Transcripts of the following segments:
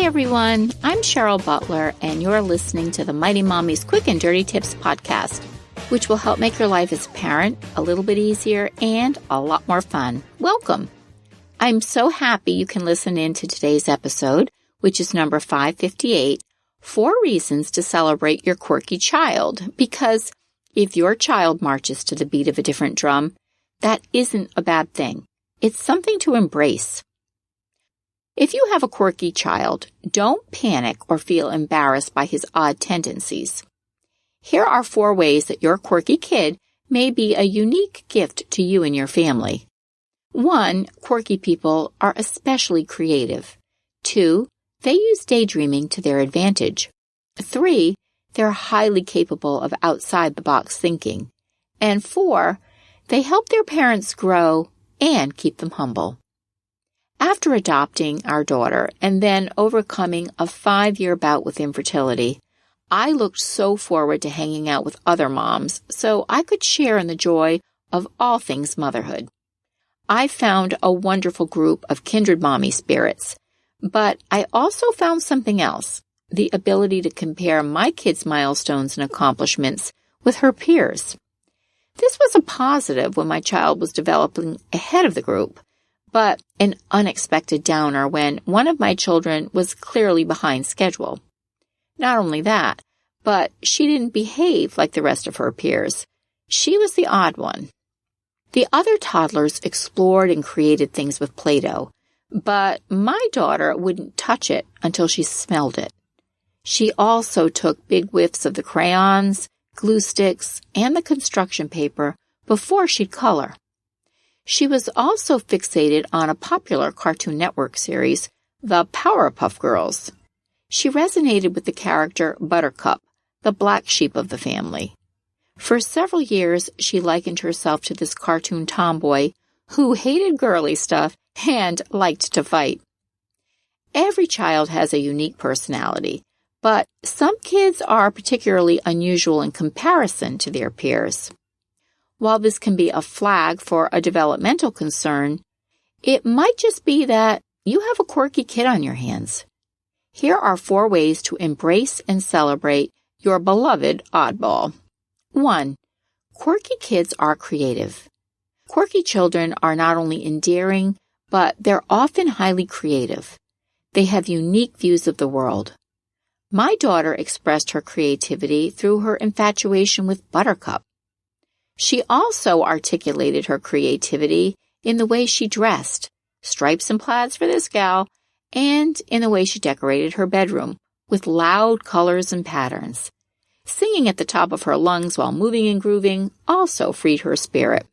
Hi, everyone. I'm Cheryl Butler, and you're listening to the Mighty Mommy's Quick and Dirty Tips podcast, which will help make your life as a parent a little bit easier and a lot more fun. Welcome. I'm so happy you can listen in to today's episode, which is number 558, 4 Reasons to Celebrate Your Quirky Child, because if your child marches to the beat of a different drum, that isn't a bad thing. It's something to embrace. If you have a quirky child, don't panic or feel embarrassed by his odd tendencies. Here are 4 ways that your quirky kid may be a unique gift to you and your family. 1. Quirky people are especially creative. 2. They use daydreaming to their advantage. 3. They're highly capable of outside-the-box thinking. And 4. They help their parents grow and keep them humble. After adopting our daughter and then overcoming a 5-year bout with infertility, I looked so forward to hanging out with other moms so I could share in the joy of all things motherhood. I found a wonderful group of kindred mommy spirits, but I also found something else, the ability to compare my kids' milestones and accomplishments with her peers. This was a positive when my child was developing ahead of the group, but an unexpected downer when one of my children was clearly behind schedule. Not only that, but she didn't behave like the rest of her peers. She was the odd one. The other toddlers explored and created things with Play-Doh, but my daughter wouldn't touch it until she smelled it. She also took big whiffs of the crayons, glue sticks, and the construction paper before she'd color. She was also fixated on a popular Cartoon Network series, The Powerpuff Girls. She resonated with the character Buttercup, the black sheep of the family. For several years, she likened herself to this cartoon tomboy who hated girly stuff and liked to fight. Every child has a unique personality, but some kids are particularly unusual in comparison to their peers. While this can be a flag for a developmental concern, it might just be that you have a quirky kid on your hands. Here are 4 ways to embrace and celebrate your beloved oddball. 1. Quirky kids are creative. Quirky children are not only endearing, but they're often highly creative. They have unique views of the world. My daughter expressed her creativity through her infatuation with Buttercup. She also articulated her creativity in the way she dressed, stripes and plaids for this gal, and in the way she decorated her bedroom with loud colors and patterns. Singing at the top of her lungs while moving and grooving also freed her spirit.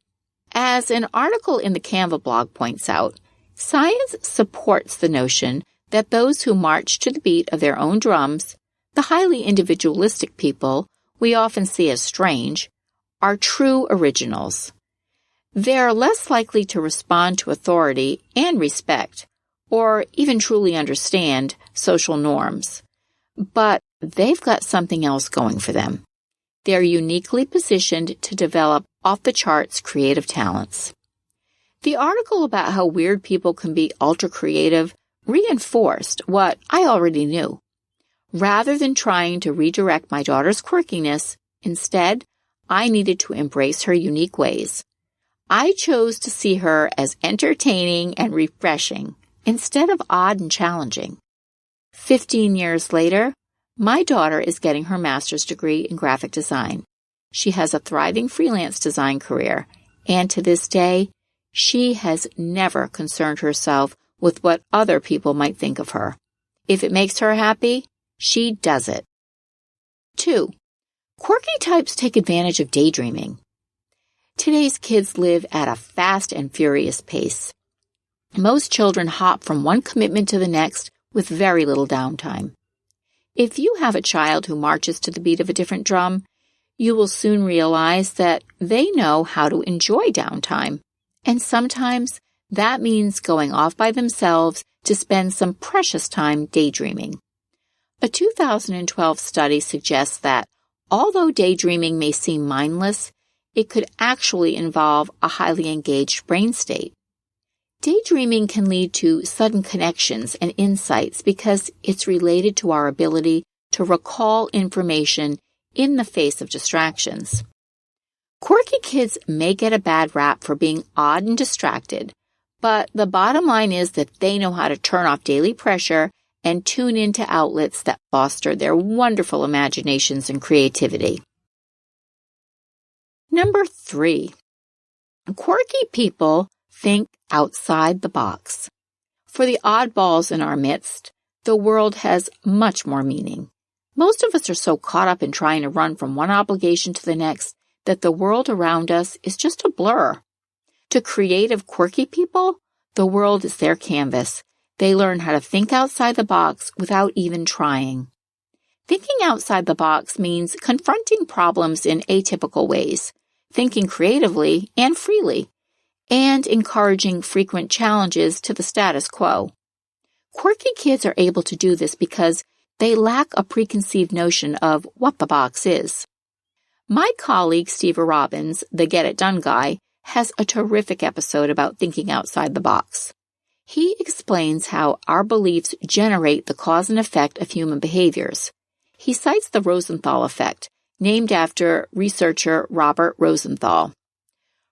As an article in the Canva blog points out, science supports the notion that those who march to the beat of their own drums, the highly individualistic people we often see as strange, are true originals. They're less likely to respond to authority and respect, or even truly understand social norms. But they've got something else going for them. They're uniquely positioned to develop off-the-charts creative talents. The article about how weird people can be ultra-creative reinforced what I already knew. Rather than trying to redirect my daughter's quirkiness, instead, I needed to embrace her unique ways. I chose to see her as entertaining and refreshing instead of odd and challenging. 15 years later, my daughter is getting her master's degree in graphic design. She has a thriving freelance design career, and to this day, she has never concerned herself with what other people might think of her. If it makes her happy, she does it. 2. Quirky types take advantage of daydreaming. Today's kids live at a fast and furious pace. Most children hop from one commitment to the next with very little downtime. If you have a child who marches to the beat of a different drum, you will soon realize that they know how to enjoy downtime. And sometimes that means going off by themselves to spend some precious time daydreaming. A 2012 study suggests that although daydreaming may seem mindless, it could actually involve a highly engaged brain state. Daydreaming can lead to sudden connections and insights because it's related to our ability to recall information in the face of distractions. Quirky kids may get a bad rap for being odd and distracted, but the bottom line is that they know how to turn off daily pressure and tune into outlets that foster their wonderful imaginations and creativity. Number 3. Quirky people think outside the box. For the oddballs in our midst, the world has much more meaning. Most of us are so caught up in trying to run from one obligation to the next that the world around us is just a blur. To creative, quirky people, the world is their canvas. They learn how to think outside the box without even trying. Thinking outside the box means confronting problems in atypical ways, thinking creatively and freely, and encouraging frequent challenges to the status quo. Quirky kids are able to do this because they lack a preconceived notion of what the box is. My colleague Steve Robbins, the Get It Done guy, has a terrific episode about thinking outside the box. He explains how our beliefs generate the cause and effect of human behaviors. He cites the Rosenthal effect, named after researcher Robert Rosenthal.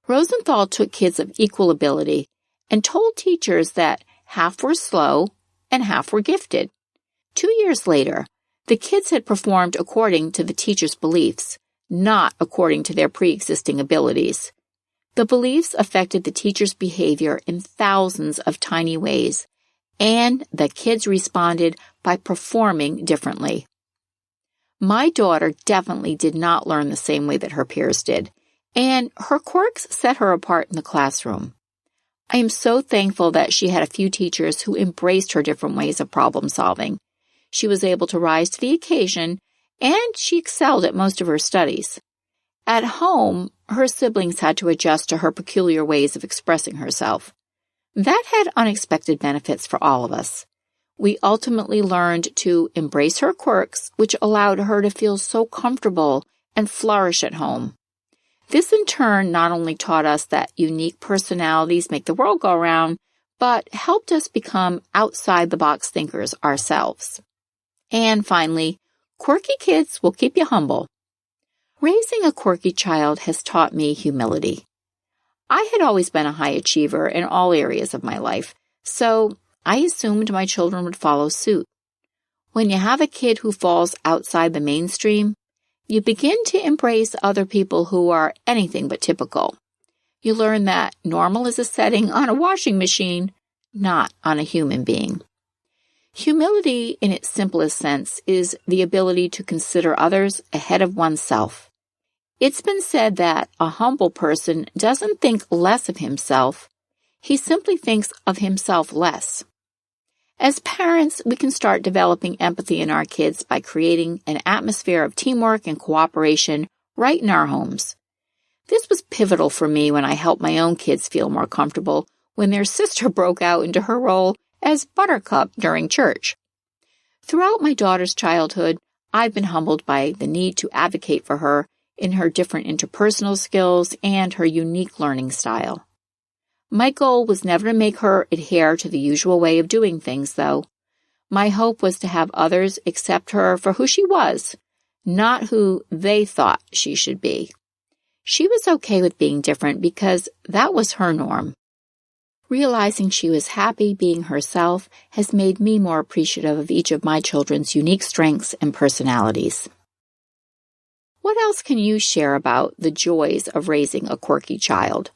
Rosenthal took kids of equal ability and told teachers that half were slow and half were gifted. 2 years later, the kids had performed according to the teacher's beliefs, not according to their pre-existing abilities. The beliefs affected the teacher's behavior in thousands of tiny ways, and the kids responded by performing differently. My daughter definitely did not learn the same way that her peers did, and her quirks set her apart in the classroom. I am so thankful that she had a few teachers who embraced her different ways of problem solving. She was able to rise to the occasion, and she excelled at most of her studies. At home, her siblings had to adjust to her peculiar ways of expressing herself. That had unexpected benefits for all of us. We ultimately learned to embrace her quirks, which allowed her to feel so comfortable and flourish at home. This in turn not only taught us that unique personalities make the world go round, but helped us become outside-the-box thinkers ourselves. And finally, quirky kids will keep you humble. Raising a quirky child has taught me humility. I had always been a high achiever in all areas of my life, so I assumed my children would follow suit. When you have a kid who falls outside the mainstream, you begin to embrace other people who are anything but typical. You learn that normal is a setting on a washing machine, not on a human being. Humility, in its simplest sense, is the ability to consider others ahead of oneself. It's been said that a humble person doesn't think less of himself, he simply thinks of himself less. As parents, we can start developing empathy in our kids by creating an atmosphere of teamwork and cooperation right in our homes. This was pivotal for me when I helped my own kids feel more comfortable when their sister broke out into her role as Buttercup during church. Throughout my daughter's childhood, I've been humbled by the need to advocate for her in her different interpersonal skills and her unique learning style. My goal was never to make her adhere to the usual way of doing things, though. My hope was to have others accept her for who she was, not who they thought she should be. She was okay with being different because that was her norm. Realizing she was happy being herself has made me more appreciative of each of my children's unique strengths and personalities. What else can you share about the joys of raising a quirky child?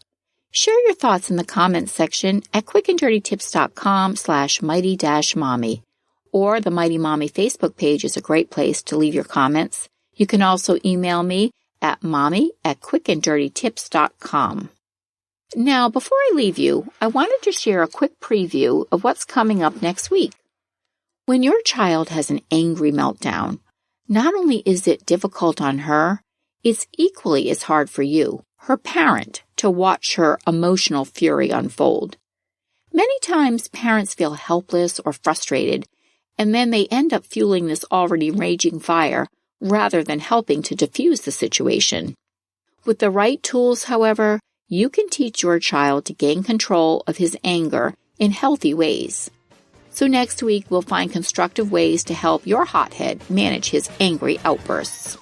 Share your thoughts in the comments section at quickanddirtytips.com/mighty-mommy, or the Mighty Mommy Facebook page is a great place to leave your comments. You can also email me at mommy@quickanddirtytips.com. Now, before I leave you, I wanted to share a quick preview of what's coming up next week. When your child has an angry meltdown, not only is it difficult on her, it's equally as hard for you, her parent, to watch her emotional fury unfold. Many times, parents feel helpless or frustrated, and then they end up fueling this already raging fire rather than helping to diffuse the situation. With the right tools, however, you can teach your child to gain control of his anger in healthy ways. So next week, we'll find constructive ways to help your hothead manage his angry outbursts.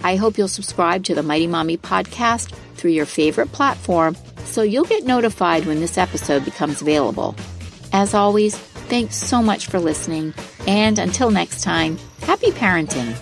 I hope you'll subscribe to the Mighty Mommy podcast through your favorite platform so you'll get notified when this episode becomes available. As always, thanks so much for listening, and until next time, happy parenting.